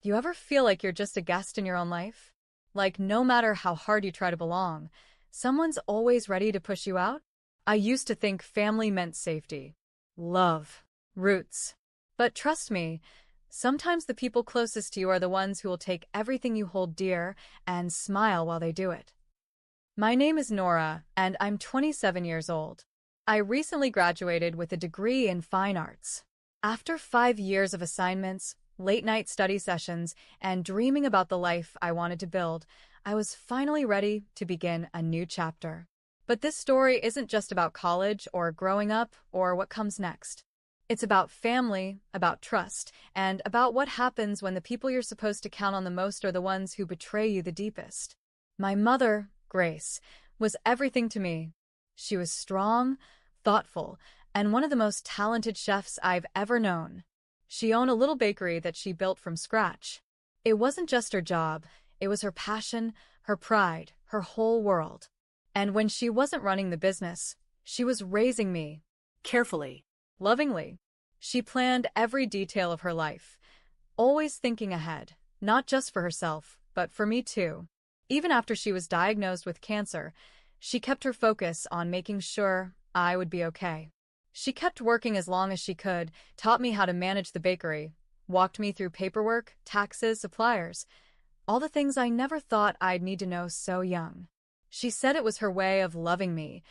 You ever feel like you're just a guest in your own life? Like no matter how hard you try to belong, someone's always ready to push you out? I used to think family meant safety, love, roots. But trust me, sometimes the people closest to you are the ones who will take everything you hold dear and smile while they do it. My name is Nora, and I'm 27 years old. I recently graduated with a degree in fine arts. After 5 years of assignments, late-night study sessions, and dreaming about the life I wanted to build, I was finally ready to begin a new chapter. But this story isn't just about college or growing up or what comes next. It's about family, about trust, and about what happens when the people you're supposed to count on the most are the ones who betray you the deepest. My mother, Grace, was everything to me. She was strong, thoughtful, and one of the most talented chefs I've ever known. She owned a little bakery that she built from scratch. It wasn't just her job, it was her passion, her pride, her whole world. And when she wasn't running the business, she was raising me. Carefully. Lovingly. She planned every detail of her life, always thinking ahead, not just for herself, but for me too. Even after she was diagnosed with cancer, she kept her focus on making sure I would be okay. She kept working as long as she could, taught me how to manage the bakery, walked me through paperwork, taxes, suppliers, all the things I never thought I'd need to know so young. She said it was her way of loving me,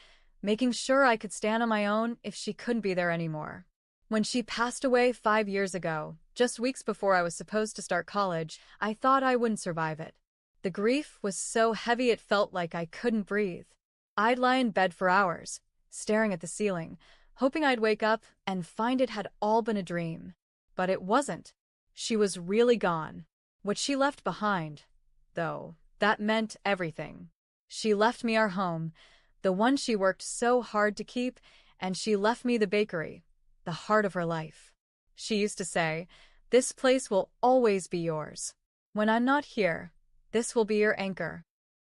making sure I could stand on my own if she couldn't be there anymore. When she passed away 5 years ago, just weeks before I was supposed to start college, I thought I wouldn't survive it. The grief was so heavy it felt like I couldn't breathe. I'd lie in bed for hours, staring at the ceiling, hoping I'd wake up and find it had all been a dream. But it wasn't. She was really gone. What she left behind, though, that meant everything. She left me our home, the one she worked so hard to keep, and she left me the bakery, the heart of her life. She used to say, "This place will always be yours. When I'm not here, this will be your anchor."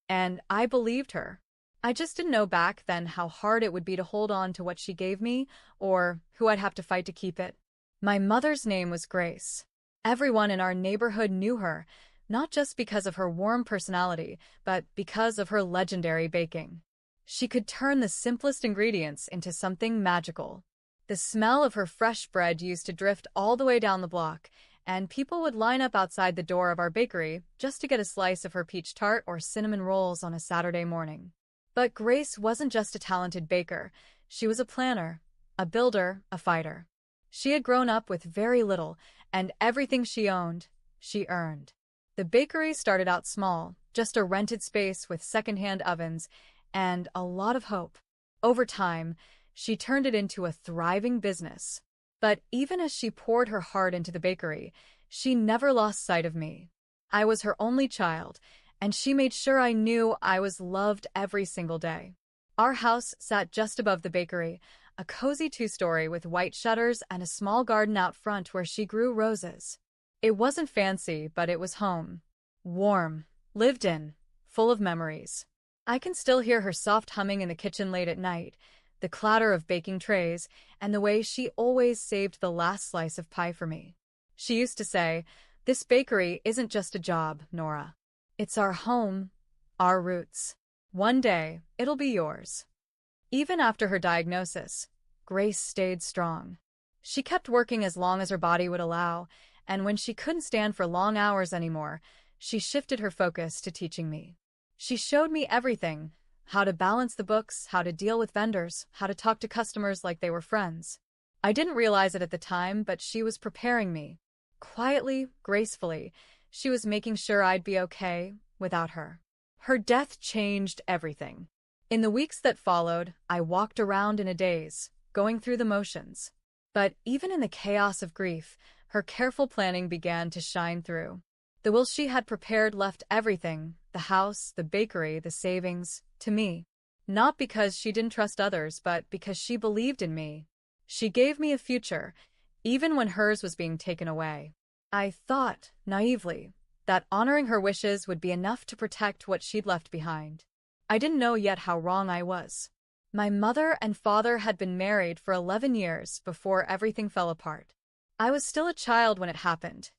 And I believed her. I just didn't know back then how hard it would be to hold on to what she gave me, or who I'd have to fight to keep it. My mother's name was Grace. Everyone in our neighborhood knew her, not just because of her warm personality, but because of her legendary baking. She could turn the simplest ingredients into something magical. The smell of her fresh bread used to drift all the way down the block, and people would line up outside the door of our bakery just to get a slice of her peach tart or cinnamon rolls on a Saturday morning. But Grace wasn't just a talented baker. She was a planner, a builder, a fighter. She had grown up with very little, and everything she owned, she earned. The bakery started out small, just a rented space with secondhand ovens and a lot of hope. Over time, she turned it into a thriving business. But even as she poured her heart into the bakery, she never lost sight of me. I was her only child, and she made sure I knew I was loved every single day. Our house sat just above the bakery, a cozy two-story with white shutters and a small garden out front where she grew roses. It wasn't fancy, but it was home. Warm, lived in, full of memories. I can still hear her soft humming in the kitchen late at night, the clatter of baking trays, and the way she always saved the last slice of pie for me. She used to say, "This bakery isn't just a job, Nora. It's our home, our roots. One day, it'll be yours." Even after her diagnosis, Grace stayed strong. She kept working as long as her body would allow, and when she couldn't stand for long hours anymore, she shifted her focus to teaching me. She showed me everything: how to balance the books, how to deal with vendors, how to talk to customers like they were friends. I didn't realize it at the time, but she was preparing me. Quietly, gracefully, she was making sure I'd be okay without her. Her death changed everything. In the weeks that followed, I walked around in a daze, going through the motions. But even in the chaos of grief, her careful planning began to shine through. The will she had prepared left everything, the house, the bakery, the savings, to me. Not because she didn't trust others, but because she believed in me. She gave me a future, even when hers was being taken away. I thought, naively, that honoring her wishes would be enough to protect what she'd left behind. I didn't know yet how wrong I was. My mother and father had been married for 11 years before everything fell apart. I was still a child when it happened,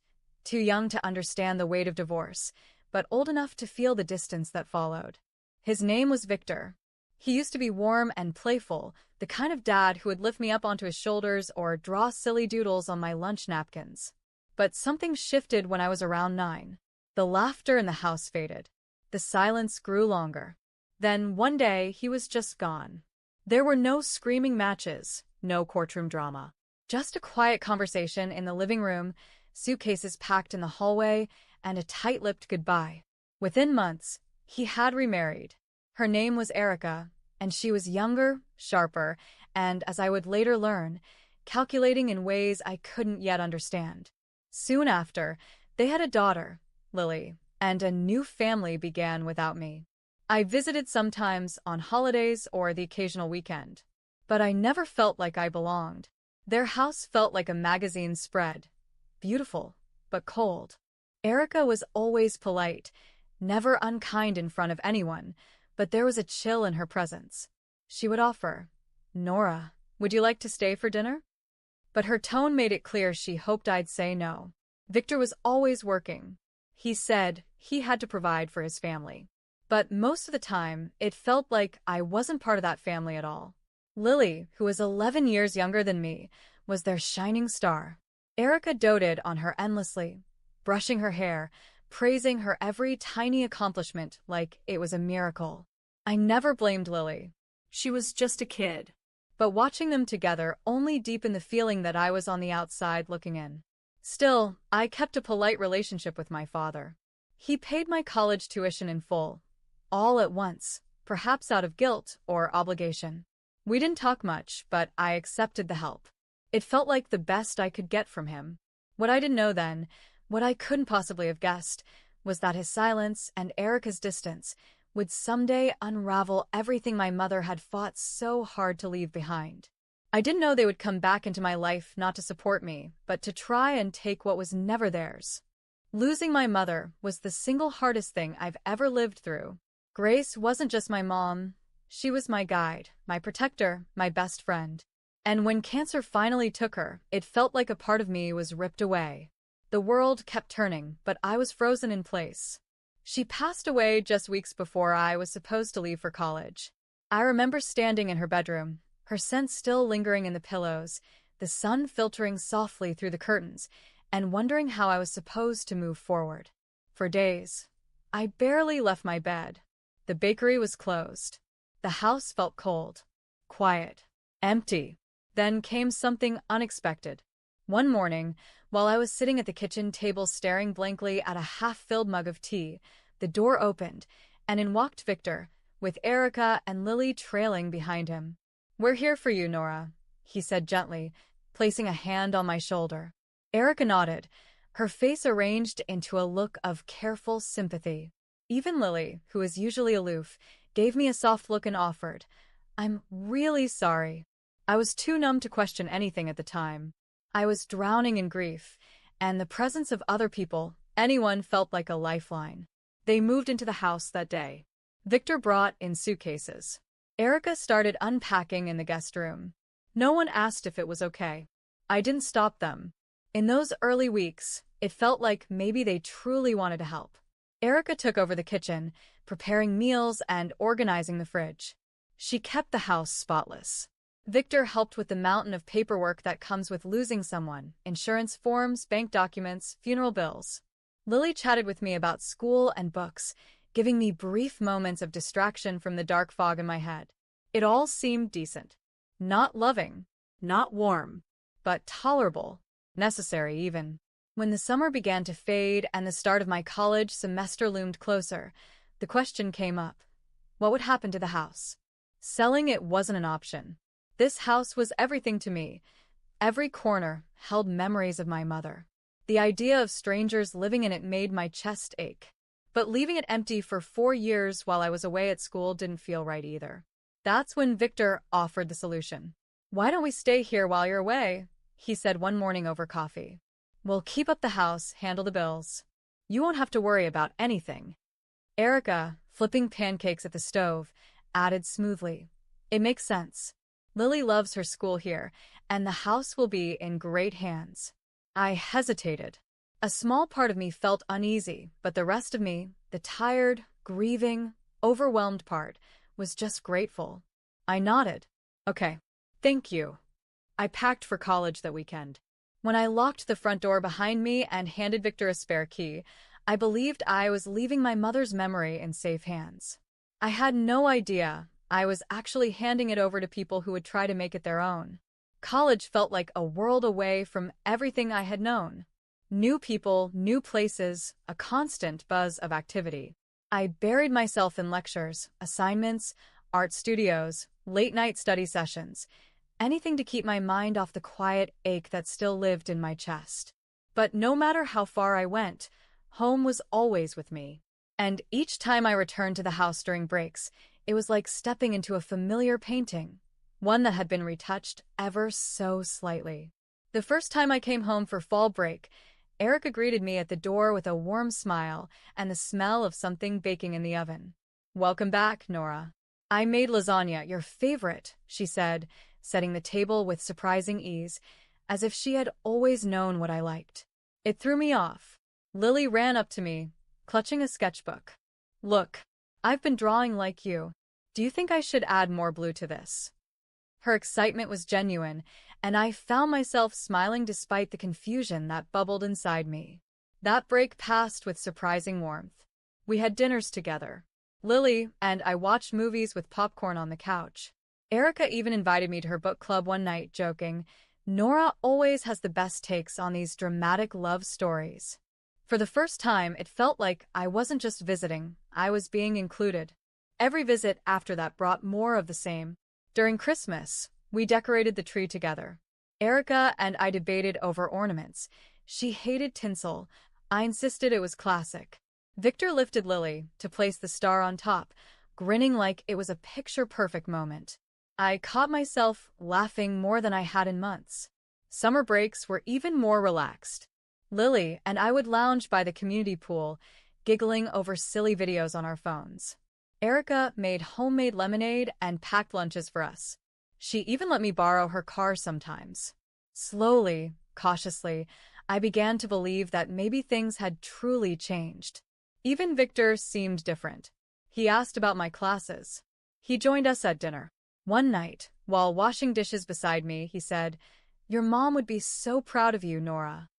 too young to understand the weight of divorce, but old enough to feel the distance that followed. His name was Victor. He used to be warm and playful, the kind of dad who would lift me up onto his shoulders or draw silly doodles on my lunch napkins. But something shifted when I was around 9. The laughter in the house faded. The silence grew longer. Then, one day, he was just gone. There were no screaming matches, no courtroom drama. Just a quiet conversation in the living room, suitcases packed in the hallway, and a tight-lipped goodbye. Within months, he had remarried. Her name was Erica, and she was younger, sharper, and, as I would later learn, calculating in ways I couldn't yet understand. Soon after, they had a daughter, Lily, and a new family began without me. I visited sometimes on holidays or the occasional weekend, but I never felt like I belonged. Their house felt like a magazine spread, beautiful, but cold. Erica was always polite, never unkind in front of anyone, but there was a chill in her presence. She would offer, "Nora, would you like to stay for dinner?" But her tone made it clear she hoped I'd say no. Victor was always working. He said he had to provide for his family. But most of the time, it felt like I wasn't part of that family at all. Lily, who was 11 years younger than me, was their shining star. Erica doted on her endlessly, brushing her hair, praising her every tiny accomplishment like it was a miracle. I never blamed Lily. She was just a kid. But watching them together only deepened the feeling that I was on the outside looking in. Still, I kept a polite relationship with my father. He paid my college tuition in full, all at once, perhaps out of guilt or obligation. We didn't talk much, but I accepted the help. It felt like the best I could get from him. What I didn't know then, what I couldn't possibly have guessed, was that his silence and Erica's distance would someday unravel everything my mother had fought so hard to leave behind. I didn't know they would come back into my life not to support me, but to try and take what was never theirs. Losing my mother was the single hardest thing I've ever lived through. Grace wasn't just my mom. She was my guide, my protector, my best friend. And when cancer finally took her, it felt like a part of me was ripped away. The world kept turning, but I was frozen in place. She passed away just weeks before I was supposed to leave for college. I remember standing in her bedroom, her scent still lingering in the pillows, the sun filtering softly through the curtains, and wondering how I was supposed to move forward. For days, I barely left my bed. The bakery was closed. The house felt cold, quiet, empty. Then came something unexpected. One morning, while I was sitting at the kitchen table staring blankly at a half-filled mug of tea, the door opened, and in walked Victor, with Erica and Lily trailing behind him. "We're here for you, Nora," he said gently, placing a hand on my shoulder. Erica nodded, her face arranged into a look of careful sympathy. Even Lily, who is usually aloof, gave me a soft look and offered, "I'm really sorry." I was too numb to question anything at the time. I was drowning in grief, and the presence of other people, anyone, felt like a lifeline. They moved into the house that day. Victor brought in suitcases. Erica started unpacking in the guest room. No one asked if it was okay. I didn't stop them. In those early weeks, it felt like maybe they truly wanted to help. Erica took over the kitchen, preparing meals and organizing the fridge. She kept the house spotless. Victor helped with the mountain of paperwork that comes with losing someone: insurance forms, bank documents, funeral bills. Lily chatted with me about school and books, giving me brief moments of distraction from the dark fog in my head. It all seemed decent. Not loving, not warm, but tolerable, necessary even. When the summer began to fade and the start of my college semester loomed closer, the question came up: what would happen to the house? Selling it wasn't an option. This house was everything to me. Every corner held memories of my mother. The idea of strangers living in it made my chest ache. But leaving it empty for 4 years while I was away at school didn't feel right either. That's when Victor offered the solution. "Why don't we stay here while you're away?" he said one morning over coffee. "We'll keep up the house, handle the bills. You won't have to worry about anything." Erica, flipping pancakes at the stove, added smoothly, "It makes sense. Lily loves her school here, and the house will be in great hands." I hesitated. A small part of me felt uneasy, but the rest of me, the tired, grieving, overwhelmed part, was just grateful. I nodded. Okay. Thank you. I packed for college that weekend. When I locked the front door behind me and handed Victor a spare key, I believed I was leaving my mother's memory in safe hands. I had no idea I was actually handing it over to people who would try to make it their own. College felt like a world away from everything I had known. New people, new places, a constant buzz of activity. I buried myself in lectures, assignments, art studios, late-night study sessions, anything to keep my mind off the quiet ache that still lived in my chest. But no matter how far I went, home was always with me. And each time I returned to the house during breaks, it was like stepping into a familiar painting, one that had been retouched ever so slightly. The first time I came home for fall break, Erica greeted me at the door with a warm smile and the smell of something baking in the oven. "Welcome back, Nora. I made lasagna, your favorite," she said, setting the table with surprising ease, as if she had always known what I liked. It threw me off. Lily ran up to me, clutching a sketchbook. "Look, I've been drawing like you. Do you think I should add more blue to this?" Her excitement was genuine, and I found myself smiling despite the confusion that bubbled inside me. That break passed with surprising warmth. We had dinners together. Lily and I watched movies with popcorn on the couch. Erica even invited me to her book club one night, joking, "Nora always has the best takes on these dramatic love stories." For the first time, it felt like I wasn't just visiting, I was being included. Every visit after that brought more of the same. During Christmas, we decorated the tree together. Erica and I debated over ornaments. She hated tinsel. I insisted it was classic. Victor lifted Lily to place the star on top, grinning like it was a picture-perfect moment. I caught myself laughing more than I had in months. Summer breaks were even more relaxed. Lily and I would lounge by the community pool, giggling over silly videos on our phones. Erica made homemade lemonade and packed lunches for us. She even let me borrow her car sometimes. Slowly, cautiously, I began to believe that maybe things had truly changed. Even Victor seemed different. He asked about my classes. He joined us at dinner. One night, while washing dishes beside me, he said, "Your mom would be so proud of you, Nora."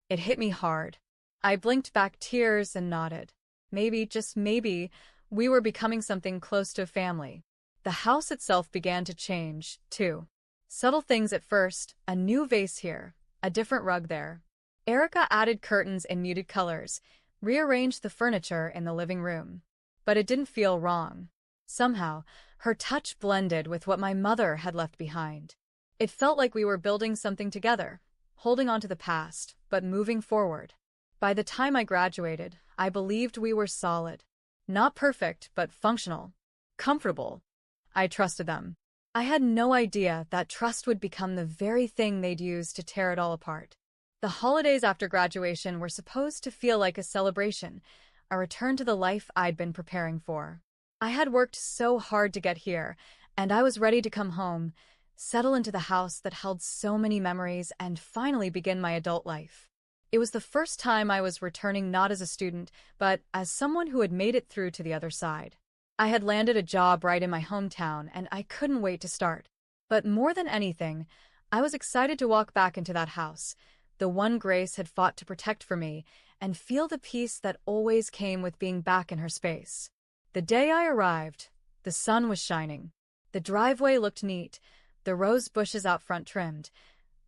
It hit me hard. I blinked back tears and nodded. Maybe, just maybe, we were becoming something close to a family. The house itself began to change, too. Subtle things at first, a new vase here, a different rug there. Erica added curtains in muted colors, rearranged the furniture in the living room. But it didn't feel wrong. Somehow, her touch blended with what my mother had left behind. It felt like we were building something together, holding on to the past, but moving forward. By the time I graduated, I believed we were solid. Not perfect, but functional. Comfortable. I trusted them. I had no idea that trust would become the very thing they'd use to tear it all apart. The holidays after graduation were supposed to feel like a celebration, a return to the life I'd been preparing for. I had worked so hard to get here, and I was ready to come home, settle into the house that held so many memories, and finally begin my adult life. It was the first time I was returning not as a student, but as someone who had made it through to the other side. I had landed a job right in my hometown, and I couldn't wait to start. But more than anything, I was excited to walk back into that house, the one Grace had fought to protect for me, and feel the peace that always came with being back in her space. The day I arrived, the sun was shining. The driveway looked neat, the rose bushes out front trimmed,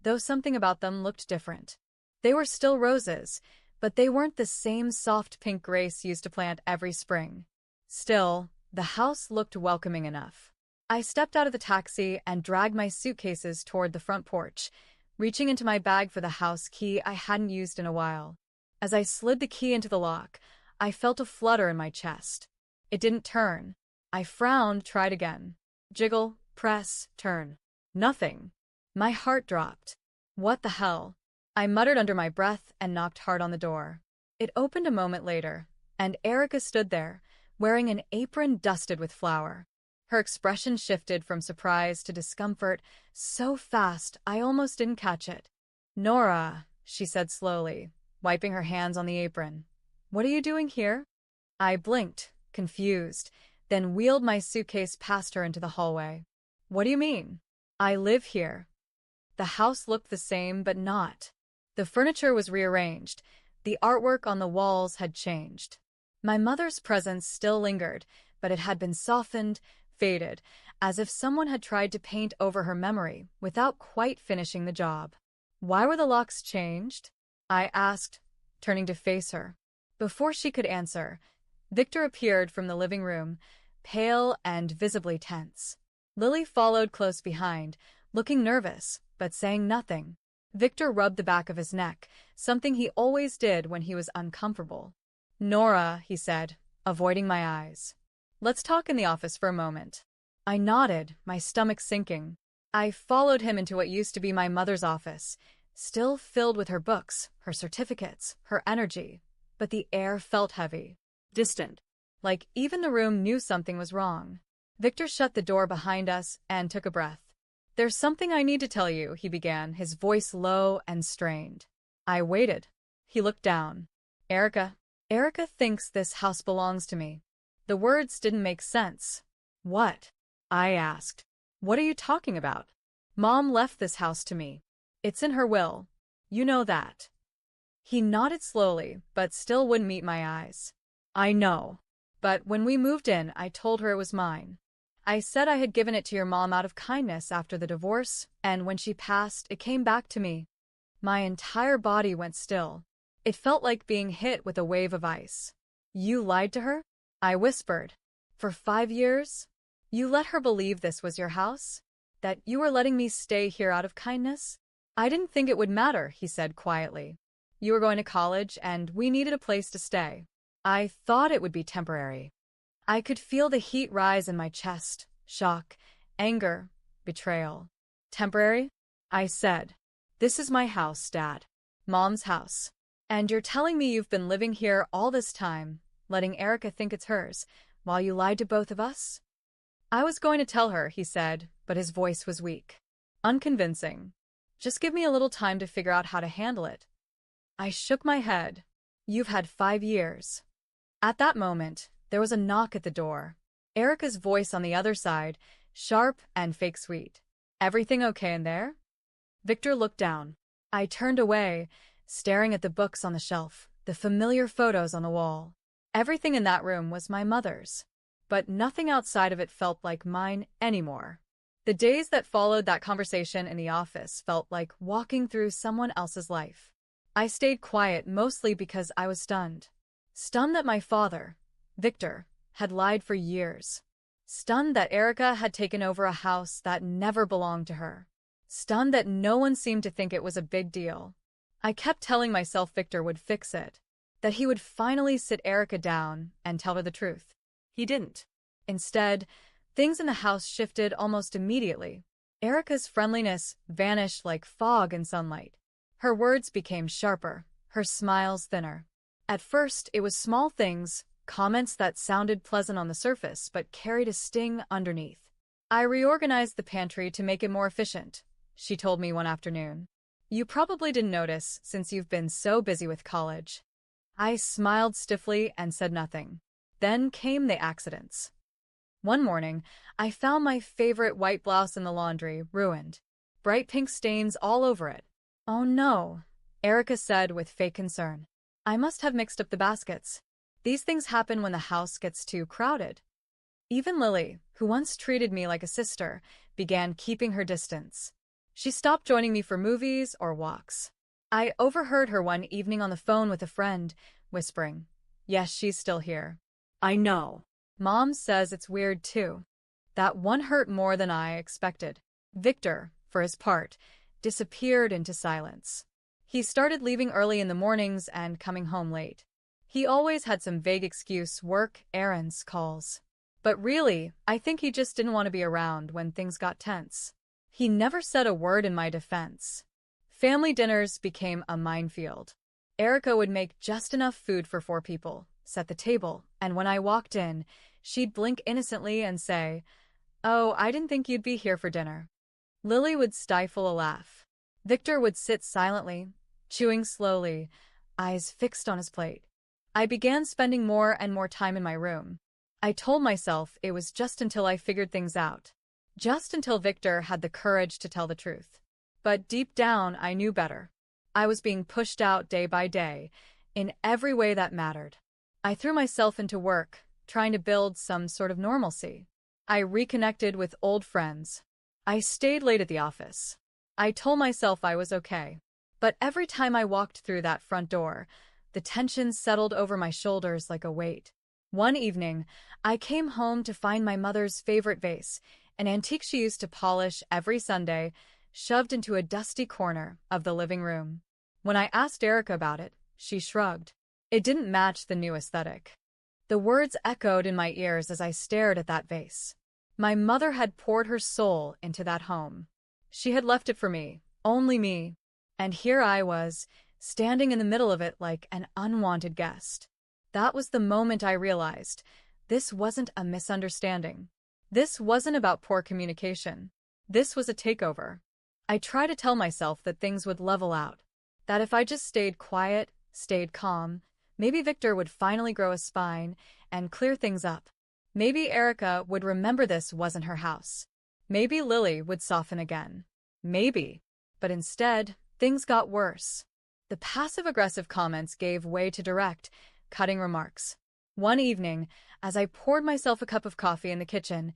though something about them looked different. They were still roses, but they weren't the same soft pink Grace used to plant every spring. Still, the house looked welcoming enough. I stepped out of the taxi and dragged my suitcases toward the front porch, reaching into my bag for the house key I hadn't used in a while. As I slid the key into the lock, I felt a flutter in my chest. It didn't turn. I frowned, tried again. Jiggle, press, turn. Nothing. My heart dropped. What the hell? I muttered under my breath and knocked hard on the door. It opened a moment later, and Erica stood there, wearing an apron dusted with flour. Her expression shifted from surprise to discomfort so fast I almost didn't catch it. "Nora," she said slowly, wiping her hands on the apron. "What are you doing here?" I blinked, confused, then wheeled my suitcase past her into the hallway. "What do you mean?" "I live here." The house looked the same, but not. The furniture was rearranged. The artwork on the walls had changed. My mother's presence still lingered, but it had been softened, faded, as if someone had tried to paint over her memory without quite finishing the job. "Why were the locks changed?" I asked, turning to face her. Before she could answer, Victor appeared from the living room, pale and visibly tense. Lily followed close behind, looking nervous, but saying nothing. Victor rubbed the back of his neck, something he always did when he was uncomfortable. "Nora," he said, avoiding my eyes. "Let's talk in the office for a moment." I nodded, my stomach sinking. I followed him into what used to be my mother's office, still filled with her books, her certificates, her energy, but the air felt heavy, distant, like even the room knew something was wrong. Victor shut the door behind us and took a breath. "There's something I need to tell you," he began, his voice low and strained. I waited. He looked down. "Erica thinks this house belongs to me." The words didn't make sense. "What?" I asked. "What are you talking about?" "Mom left this house to me. It's in her will. You know that." He nodded slowly, but still wouldn't meet my eyes. "I know. But when we moved in, I told her it was mine. I said I had given it to your mom out of kindness after the divorce, and when she passed, it came back to me." My entire body went still. It felt like being hit with a wave of ice. "You lied to her?" I whispered. "For 5 years? You let her believe this was your house? That you were letting me stay here out of kindness?" "I didn't think it would matter," he said quietly. "You were going to college, and we needed a place to stay. I thought it would be temporary." I could feel the heat rise in my chest, shock, anger, betrayal. "Temporary?" I said. "This is my house, Dad. Mom's house. And you're telling me you've been living here all this time, letting Erica think it's hers, while you lied to both of us?" "I was going to tell her," he said, but his voice was weak. Unconvincing. "Just give me a little time to figure out how to handle it." I shook my head. "You've had 5 years." At that moment, there was a knock at the door. Erica's voice on the other side, sharp and fake sweet. "Everything okay in there?" Victor looked down. I turned away, staring at the books on the shelf, the familiar photos on the wall. Everything in that room was my mother's, but nothing outside of it felt like mine anymore. The days that followed that conversation in the office felt like walking through someone else's life. I stayed quiet mostly because I was stunned. Stunned that my father, Victor, had lied for years. Stunned that Erica had taken over a house that never belonged to her. Stunned that no one seemed to think it was a big deal. I kept telling myself Victor would fix it, that he would finally sit Erica down and tell her the truth. He didn't. Instead, things in the house shifted almost immediately. Erica's friendliness vanished like fog in sunlight. Her words became sharper, her smiles thinner. At first, it was small things, comments that sounded pleasant on the surface but carried a sting underneath. "I reorganized the pantry to make it more efficient," she told me one afternoon. "You probably didn't notice since you've been so busy with college." I smiled stiffly and said nothing. Then came the accidents. One morning, I found my favorite white blouse in the laundry, ruined. Bright pink stains all over it. "Oh no," Erica said with fake concern. "I must have mixed up the baskets. These things happen when the house gets too crowded." Even Lily, who once treated me like a sister, began keeping her distance. She stopped joining me for movies or walks. I overheard her one evening on the phone with a friend, whispering, "Yes, she's still here." "I know. Mom says it's weird too." That one hurt more than I expected. Victor, for his part, disappeared into silence. He started leaving early in the mornings and coming home late. He always had some vague excuse: work, errands, calls. But really, I think he just didn't want to be around when things got tense. He never said a word in my defense. Family dinners became a minefield. Erica would make just enough food for 4 people, set the table, and when I walked in, she'd blink innocently and say, "Oh, I didn't think you'd be here for dinner." Lily would stifle a laugh. Victor would sit silently, chewing slowly, eyes fixed on his plate. I began spending more and more time in my room. I told myself it was just until I figured things out. Just until Victor had the courage to tell the truth. But deep down, I knew better. I was being pushed out day by day, in every way that mattered. I threw myself into work, trying to build some sort of normalcy. I reconnected with old friends. I stayed late at the office. I told myself I was okay. But every time I walked through that front door, the tension settled over my shoulders like a weight. One evening, I came home to find my mother's favorite vase, an antique she used to polish every Sunday, shoved into a dusty corner of the living room. When I asked Erica about it, she shrugged. It didn't match the new aesthetic. The words echoed in my ears as I stared at that vase. My mother had poured her soul into that home. She had left it for me, only me. And here I was, standing in the middle of it like an unwanted guest. That was the moment I realized this wasn't a misunderstanding. This wasn't about poor communication. This was a takeover. I tried to tell myself that things would level out, that if I just stayed quiet, stayed calm, maybe Victor would finally grow a spine and clear things up. Maybe Erica would remember this wasn't her house. Maybe Lily would soften again. Maybe. But instead, things got worse. The passive-aggressive comments gave way to direct, cutting remarks. One evening, as I poured myself a cup of coffee in the kitchen,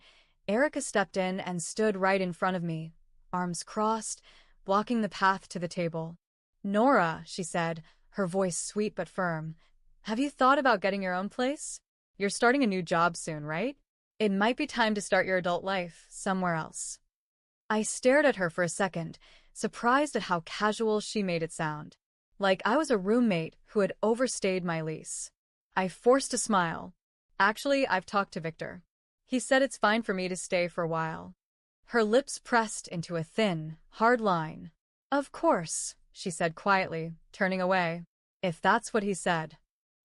Erica stepped in and stood right in front of me, arms crossed, blocking the path to the table. "Nora," she said, her voice sweet but firm, "have you thought about getting your own place? You're starting a new job soon, right? It might be time to start your adult life somewhere else." I stared at her for a second, surprised at how casual she made it sound. Like I was a roommate who had overstayed my lease. I forced a smile. "Actually, I've talked to Victor. He said it's fine for me to stay for a while." Her lips pressed into a thin, hard line. "Of course," she said quietly, turning away. "If that's what he said."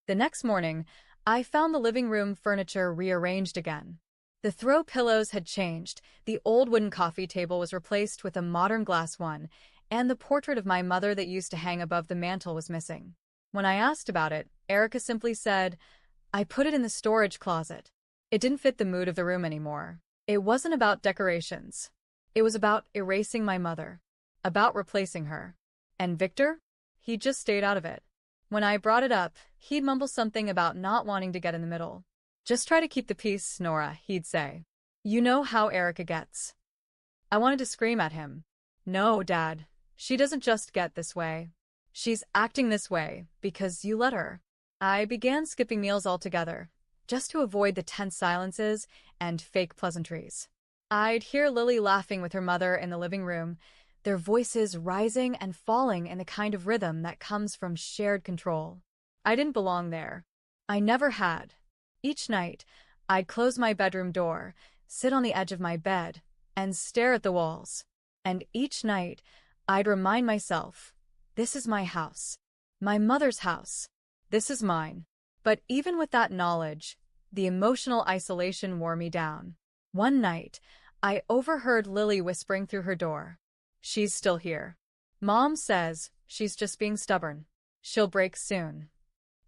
The next morning, I found the living room furniture rearranged again. The throw pillows had changed, the old wooden coffee table was replaced with a modern glass one, and the portrait of my mother that used to hang above the mantel was missing. When I asked about it, Erica simply said, "I put it in the storage closet." It didn't fit the mood of the room anymore. It wasn't about decorations. It was about erasing my mother. About replacing her. And Victor? He just stayed out of it. When I brought it up, he'd mumble something about not wanting to get in the middle. "Just try to keep the peace, Nora," he'd say. "You know how Erica gets." I wanted to scream at him. "No, Dad. She doesn't just get this way. She's acting this way because you let her." I began skipping meals altogether, just to avoid the tense silences and fake pleasantries. I'd hear Lily laughing with her mother in the living room, their voices rising and falling in the kind of rhythm that comes from shared control. I didn't belong there. I never had. Each night, I'd close my bedroom door, sit on the edge of my bed, and stare at the walls. And each night, I'd remind myself, this is my house. My mother's house. This is mine. But even with that knowledge, the emotional isolation wore me down. One night, I overheard Lily whispering through her door. "She's still here. Mom says she's just being stubborn. She'll break soon."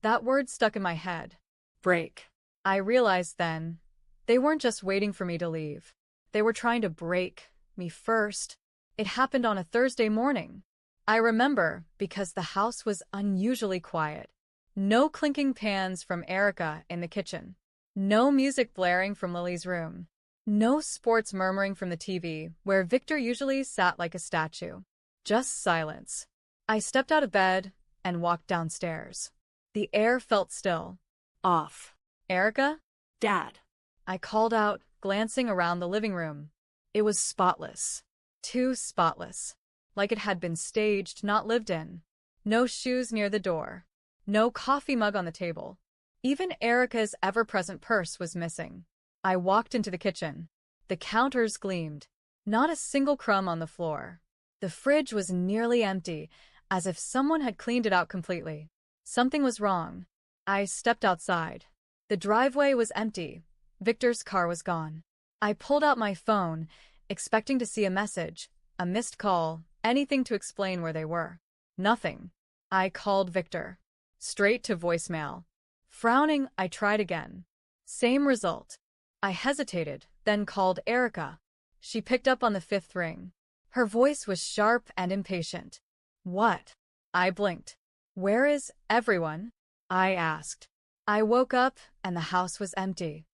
That word stuck in my head. Break. I realized then, they weren't just waiting for me to leave. They were trying to break me first. It happened on a Thursday morning. I remember because the house was unusually quiet. No clinking pans from Erica in the kitchen. No music blaring from Lily's room. No sports murmuring from the TV, where Victor usually sat like a statue. Just silence. I stepped out of bed and walked downstairs. The air felt still. Off. "Erica?" "Dad." I called out, glancing around the living room. It was spotless. Too spotless. Like it had been staged, not lived in. No shoes near the door. No coffee mug on the table. Even Erica's ever-present purse was missing. I walked into the kitchen. The counters gleamed. Not a single crumb on the floor. The fridge was nearly empty, as if someone had cleaned it out completely. Something was wrong. I stepped outside. The driveway was empty. Victor's car was gone. I pulled out my phone, expecting to see a message, a missed call, anything to explain where they were. Nothing. I called Victor. Straight to voicemail. Frowning, I tried again. Same result. I hesitated, then called Erica. She picked up on the fifth ring. Her voice was sharp and impatient. What? I blinked. Where is everyone? I asked. I woke up and the house was empty.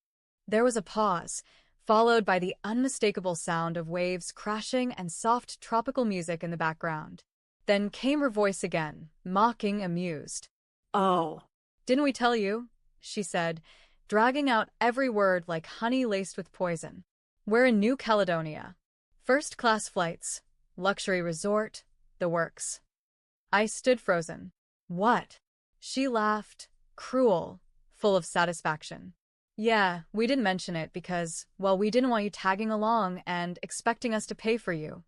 There was a pause, followed by the unmistakable sound of waves crashing and soft tropical music in the background. Then came her voice again, mocking, amused. Oh, didn't we tell you? She said, dragging out every word like honey laced with poison. We're in New Caledonia. First-class flights, luxury resort, the works. I stood frozen. What? She laughed, cruel, full of satisfaction. Yeah, we didn't mention it because, well, we didn't want you tagging along and expecting us to pay for you.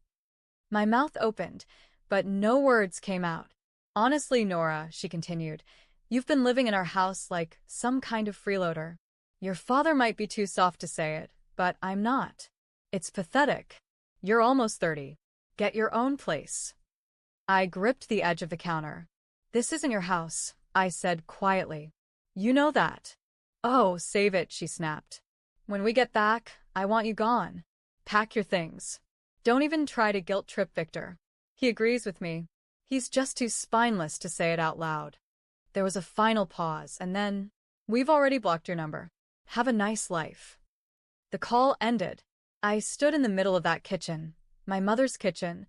My mouth opened, but no words came out. Honestly, Nora, she continued, you've been living in our house like some kind of freeloader. Your father might be too soft to say it, but I'm not. It's pathetic. You're almost 30. Get your own place. I gripped the edge of the counter. This isn't your house, I said quietly. You know that. Oh, save it, she snapped. When we get back, I want you gone. Pack your things. Don't even try to guilt-trip Victor. He agrees with me. He's just too spineless to say it out loud. There was a final pause, and then, we've already blocked your number. Have a nice life. The call ended. I stood in the middle of that kitchen, my mother's kitchen,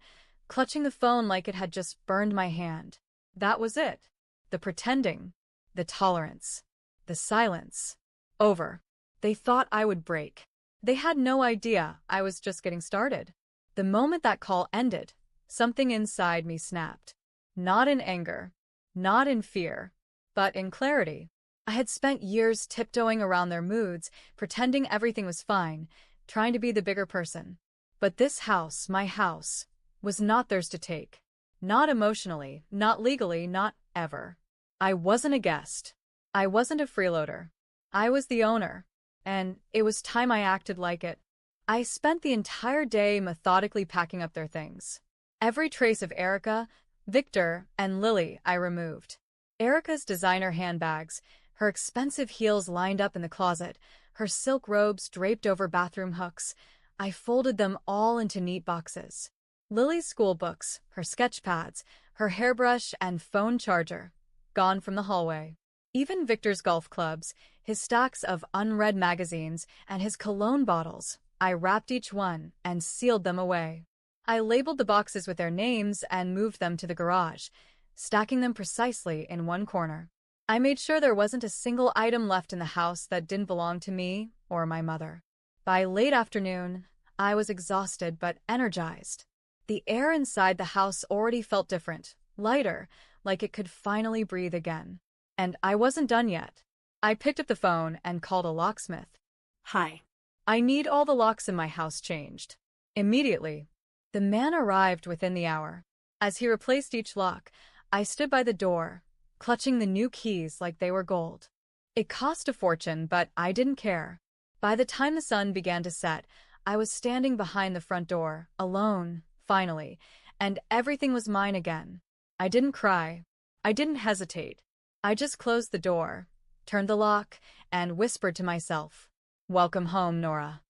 clutching the phone like it had just burned my hand. That was it. The pretending, the tolerance, the silence. Over. They thought I would break. They had no idea I was just getting started. The moment that call ended, something inside me snapped. Not in anger, not in fear, but in clarity. I had spent years tiptoeing around their moods, pretending everything was fine, trying to be the bigger person. But this house, my house, was not theirs to take. Not emotionally, not legally, not ever. I wasn't a guest. I wasn't a freeloader. I was the owner, and it was time I acted like it. I spent the entire day methodically packing up their things. Every trace of Erica, Victor, and Lily I removed. Erica's designer handbags, her expensive heels lined up in the closet, her silk robes draped over bathroom hooks. I folded them all into neat boxes. Lily's school books, her sketch pads, her hairbrush and phone charger, gone from the hallway. Even Victor's golf clubs, his stacks of unread magazines, and his cologne bottles, I wrapped each one and sealed them away. I labeled the boxes with their names and moved them to the garage, stacking them precisely in one corner. I made sure there wasn't a single item left in the house that didn't belong to me or my mother. By late afternoon, I was exhausted but energized. The air inside the house already felt different, lighter, like it could finally breathe again. And I wasn't done yet. I picked up the phone and called a locksmith. Hi. I need all the locks in my house changed. Immediately. The man arrived within the hour. As he replaced each lock, I stood by the door, clutching the new keys like they were gold. It cost a fortune, but I didn't care. By the time the sun began to set, I was standing behind the front door, alone, finally, and everything was mine again. I didn't cry. I didn't hesitate. I just closed the door, turned the lock, and whispered to myself, "Welcome home, Nora."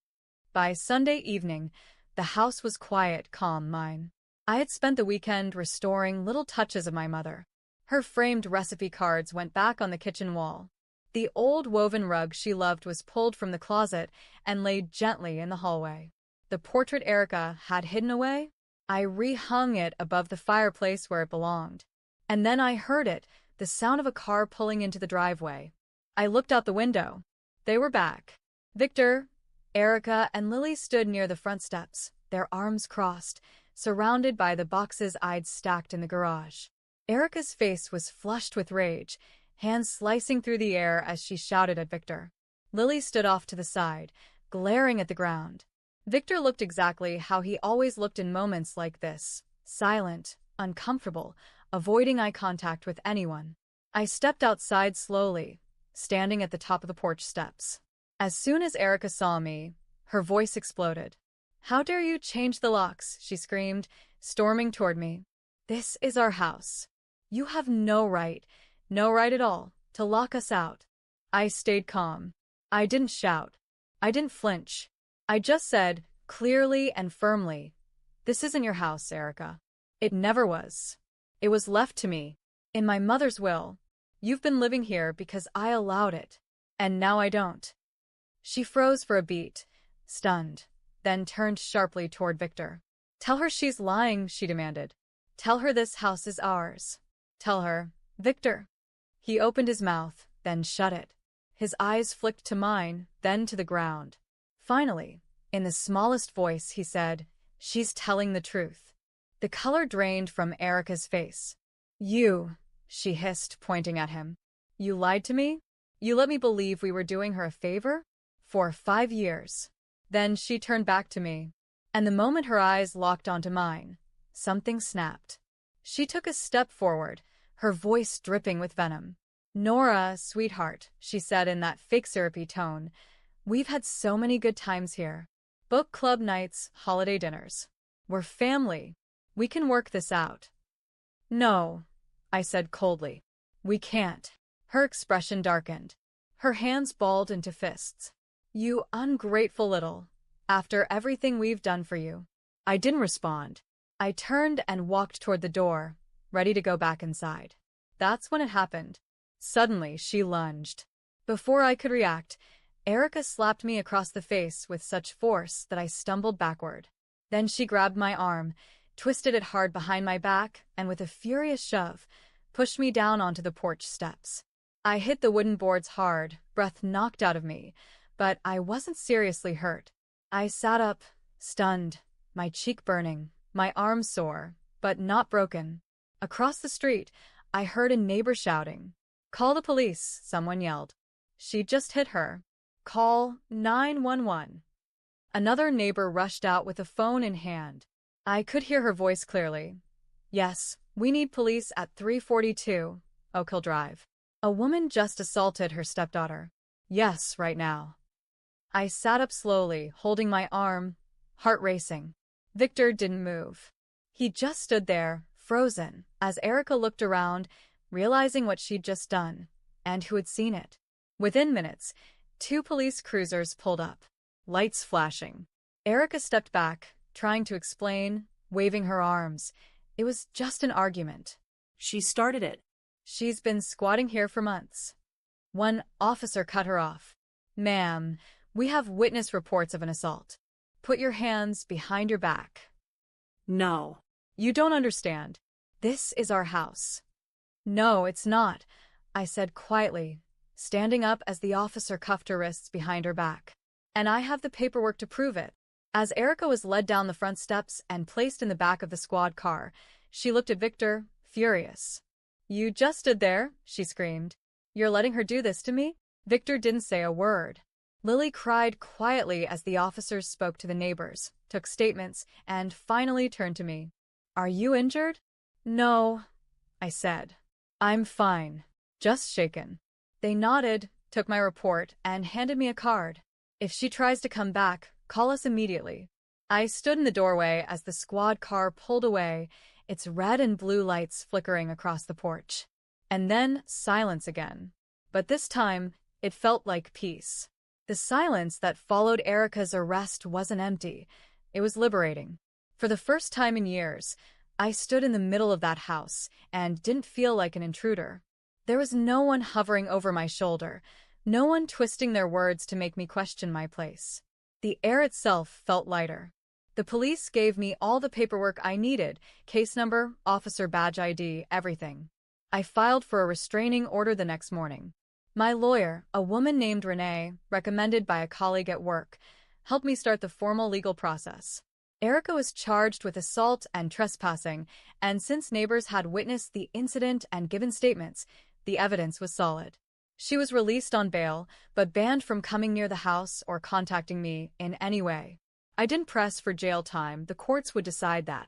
By Sunday evening, the house was quiet, calm, mine. I had spent the weekend restoring little touches of my mother. Her framed recipe cards went back on the kitchen wall. The old woven rug she loved was pulled from the closet and laid gently in the hallway. The portrait Erica had hidden away, I rehung it above the fireplace where it belonged. And then I heard it, the sound of a car pulling into the driveway. I looked out the window. They were back. Victor, Erica, and Lily stood near the front steps, their arms crossed, surrounded by the boxes I'd stacked in the garage. Erica's face was flushed with rage, hands slicing through the air as she shouted at Victor. Lily stood off to the side, glaring at the ground. Victor looked exactly how he always looked in moments like this, silent, uncomfortable, avoiding eye contact with anyone. I stepped outside slowly, standing at the top of the porch steps. As soon as Erica saw me, her voice exploded. "How dare you change the locks?" she screamed, storming toward me. "This is our house. You have no right, No right at all, to lock us out. I stayed calm. I didn't shout. I didn't flinch. I just said, clearly and firmly, "This isn't your house, Erica. It never was. It was left to me. In my mother's will. You've been living here because I allowed it. And now I don't." She froze for a beat, stunned, then turned sharply toward Victor. "Tell her she's lying," she demanded. "Tell her this house is ours. Tell her, Victor." He opened his mouth, then shut it. His eyes flicked to mine, then to the ground. Finally, in the smallest voice, he said, "She's telling the truth." The color drained from Erica's face. "You," she hissed, pointing at him. "You lied to me? You let me believe we were doing her a favor? For 5 years." Then she turned back to me. And the moment her eyes locked onto mine, something snapped. She took a step forward, her voice dripping with venom. "Nora, sweetheart," she said in that fake syrupy tone, "we've had so many good times here. Book club nights, holiday dinners. We're family. We can work this out." "No," I said coldly. "We can't." Her expression darkened. Her hands balled into fists. "You ungrateful little. After everything we've done for you." I didn't respond. I turned and walked toward the door, ready to go back inside. That's when it happened. Suddenly, she lunged. Before I could react, Erica slapped me across the face with such force that I stumbled backward. Then she grabbed my arm, twisted it hard behind my back, and with a furious shove, pushed me down onto the porch steps. I hit the wooden boards hard, breath knocked out of me, but I wasn't seriously hurt. I sat up, stunned, my cheek burning, my arm sore, but not broken. Across the street, I heard a neighbor shouting. "Call the police," someone yelled. "She just hit her. Call 911." Another neighbor rushed out with a phone in hand. I could hear her voice clearly. "Yes, we need police at 342 Oak Hill Drive. A woman just assaulted her stepdaughter." "Yes, right now." I sat up slowly, holding my arm, heart racing. Victor didn't move. He just stood there, frozen, as Erica looked around, realizing what she'd just done, and who had seen it. Within minutes, 2 police cruisers pulled up, lights flashing. Erica stepped back, trying to explain, waving her arms. It was just an argument. "She started it." "She's been squatting here for months." One officer cut her off. "Ma'am, we have witness reports of an assault. Put your hands behind your back." "No." "You don't understand. This is our house." "No, it's not," I said quietly, standing up as the officer cuffed her wrists behind her back. "And I have the paperwork to prove it." As Erica was led down the front steps and placed in the back of the squad car, she looked at Victor, furious. "You just stood there," she screamed. "You're letting her do this to me?" Victor didn't say a word. Lily cried quietly as the officers spoke to the neighbors, took statements, and finally turned to me. "Are you injured?" "No," I said. "I'm fine. Just shaken." They nodded, took my report, and handed me a card. "If she tries to come back, call us immediately." I stood in the doorway as the squad car pulled away, its red and blue lights flickering across the porch. And then silence again. But this time, it felt like peace. The silence that followed Erica's arrest wasn't empty. It was liberating. For the first time in years, I stood in the middle of that house and didn't feel like an intruder. There was no one hovering over my shoulder, no one twisting their words to make me question my place. The air itself felt lighter. The police gave me all the paperwork I needed, case number, officer badge ID, everything. I filed for a restraining order the next morning. My lawyer, a woman named Renee, recommended by a colleague at work, helped me start the formal legal process. Erica was charged with assault and trespassing, and since neighbors had witnessed the incident and given statements, the evidence was solid. She was released on bail, but banned from coming near the house or contacting me in any way. I didn't press for jail time, the courts would decide that.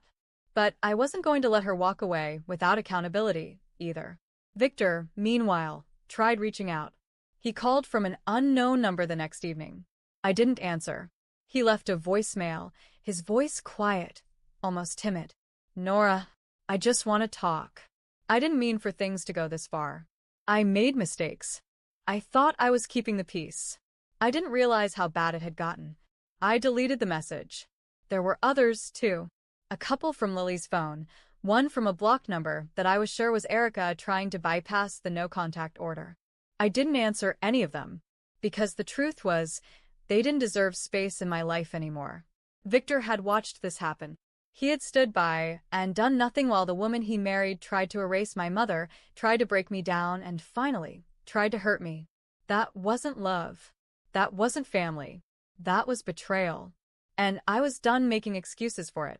But I wasn't going to let her walk away without accountability, either. Victor, meanwhile, tried reaching out. He called from an unknown number the next evening. I didn't answer. He left a voicemail, his voice quiet, almost timid. "Nora, I just want to talk." I didn't mean for things to go this far. I made mistakes. I thought I was keeping the peace. I didn't realize how bad it had gotten. I deleted the message. There were others, too. A couple from Lily's phone, one from a blocked number that I was sure was Erica trying to bypass the no-contact order. I didn't answer any of them, because the truth was, they didn't deserve space in my life anymore. Victor had watched this happen. He had stood by and done nothing while the woman he married tried to erase my mother, tried to break me down, and finally, tried to hurt me. That wasn't love. That wasn't family. That was betrayal. And I was done making excuses for it.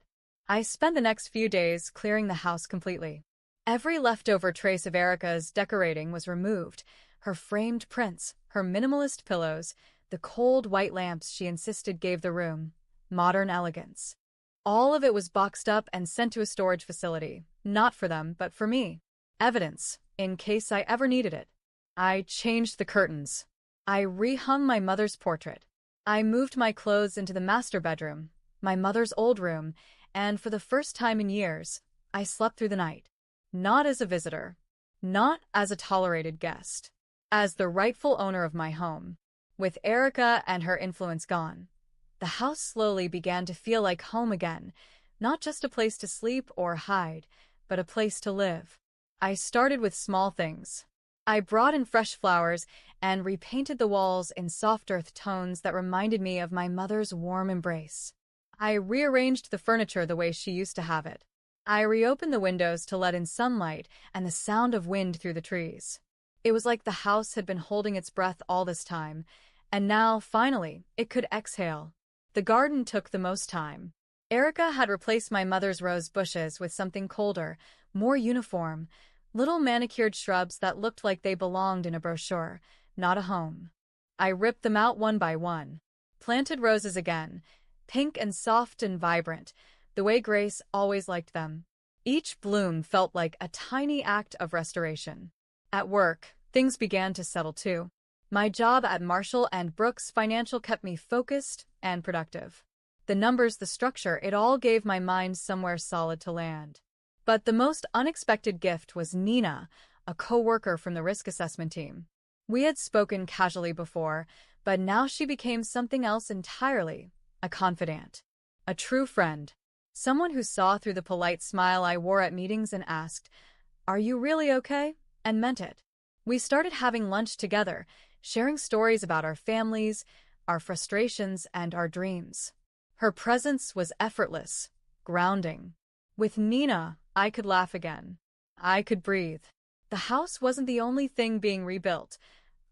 I spent the next few days clearing the house completely. Every leftover trace of Erica's decorating was removed. Her framed prints, her minimalist pillows, the cold white lamps she insisted gave the room modern elegance. All of it was boxed up and sent to a storage facility, not for them, but for me. Evidence, in case I ever needed it. I changed the curtains. I rehung my mother's portrait. I moved my clothes into the master bedroom, my mother's old room, and for the first time in years, I slept through the night. Not as a visitor. Not as a tolerated guest. As the rightful owner of my home. With Erica and her influence gone, the house slowly began to feel like home again, not just a place to sleep or hide, but a place to live. I started with small things. I brought in fresh flowers and repainted the walls in soft earth tones that reminded me of my mother's warm embrace. I rearranged the furniture the way she used to have it. I reopened the windows to let in sunlight and the sound of wind through the trees. It was like the house had been holding its breath all this time, and now, finally, it could exhale. The garden took the most time. Erica had replaced my mother's rose bushes with something colder, more uniform, little manicured shrubs that looked like they belonged in a brochure, not a home. I ripped them out one by one. Planted roses again, pink and soft and vibrant, the way Grace always liked them. Each bloom felt like a tiny act of restoration. At work, things began to settle too. My job at Marshall & Brooks Financial kept me focused and productive. The numbers, the structure, it all gave my mind somewhere solid to land. But the most unexpected gift was Nina, a co-worker from the risk assessment team. We had spoken casually before, but now she became something else entirely, a confidant, a true friend, someone who saw through the polite smile I wore at meetings and asked, "Are you really okay?" and meant it. We started having lunch together, sharing stories about our families, our frustrations, and our dreams. Her presence was effortless, grounding. With Nina, I could laugh again. I could breathe. The house wasn't the only thing being rebuilt.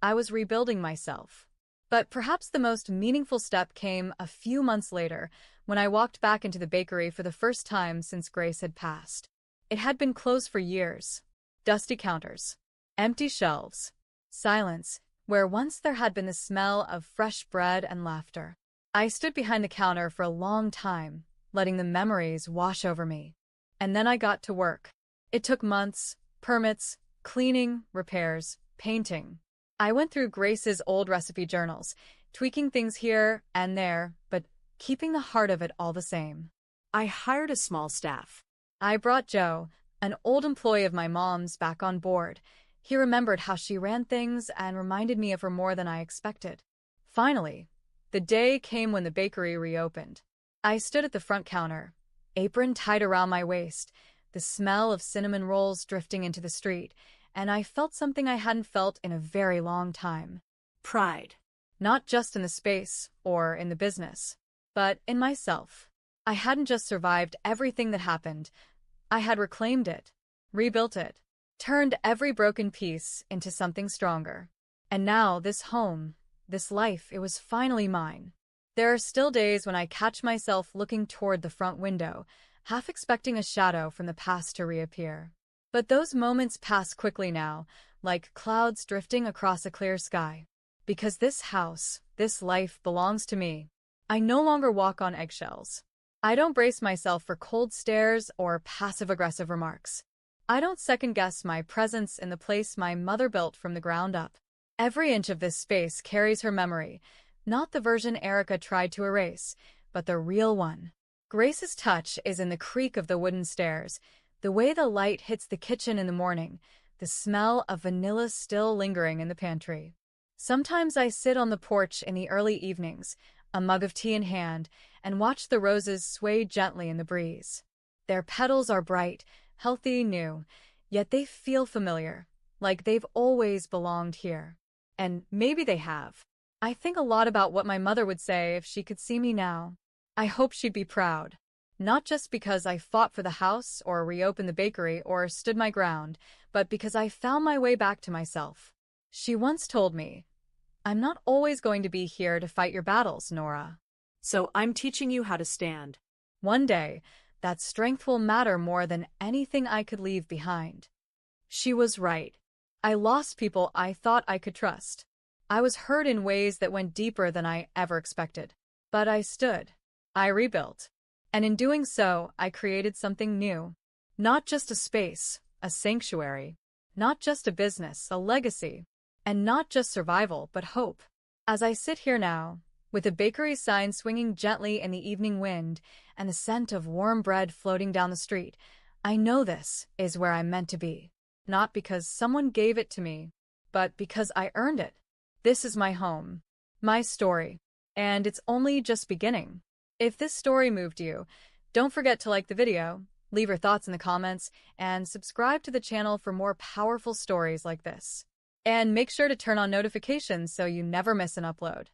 I was rebuilding myself. But perhaps the most meaningful step came a few months later, when I walked back into the bakery for the first time since Grace had passed. It had been closed for years. Dusty counters. Empty shelves. Silence, where once there had been the smell of fresh bread and laughter. I stood behind the counter for a long time, letting the memories wash over me. And then I got to work. It took months, permits, cleaning, repairs, painting. I went through Grace's old recipe journals, tweaking things here and there, but keeping the heart of it all the same. I hired a small staff. I brought Joe, an old employee of my mom's, back on board. He remembered how she ran things and reminded me of her more than I expected. Finally, the day came when the bakery reopened. I stood at the front counter, apron tied around my waist, the smell of cinnamon rolls drifting into the street, and I felt something I hadn't felt in a very long time. Pride. Not just in the space or in the business, but in myself. I hadn't just survived everything that happened. I had reclaimed it, rebuilt it, turned every broken piece into something stronger. And now this home, this life, it was finally mine. There are still days when I catch myself looking toward the front window, half expecting a shadow from the past to reappear. But those moments pass quickly now, like clouds drifting across a clear sky. Because this house, this life belongs to me. I no longer walk on eggshells. I don't brace myself for cold stares or passive-aggressive remarks. I don't second-guess my presence in the place my mother built from the ground up. Every inch of this space carries her memory, not the version Erica tried to erase, but the real one. Grace's touch is in the creak of the wooden stairs, the way the light hits the kitchen in the morning, the smell of vanilla still lingering in the pantry. Sometimes I sit on the porch in the early evenings, a mug of tea in hand, and watch the roses sway gently in the breeze. Their petals are bright, healthy, new, yet they feel familiar, like they've always belonged here. And maybe they have. I think a lot about what my mother would say if she could see me now. I hope she'd be proud. Not just because I fought for the house or reopened the bakery or stood my ground, but because I found my way back to myself. She once told me, "I'm not always going to be here to fight your battles, Nora. So I'm teaching you how to stand. One day, that strength will matter more than anything I could leave behind." She was right. I lost people I thought I could trust. I was hurt in ways that went deeper than I ever expected. But I stood. I rebuilt. And in doing so, I created something new. Not just a space, a sanctuary. Not just a business, a legacy. And not just survival, but hope. As I sit here now, with a bakery sign swinging gently in the evening wind and the scent of warm bread floating down the street, I know this is where I'm meant to be. Not because someone gave it to me, but because I earned it. This is my home, my story, and it's only just beginning. If this story moved you, don't forget to like the video, leave your thoughts in the comments, and subscribe to the channel for more powerful stories like this. And make sure to turn on notifications so you never miss an upload.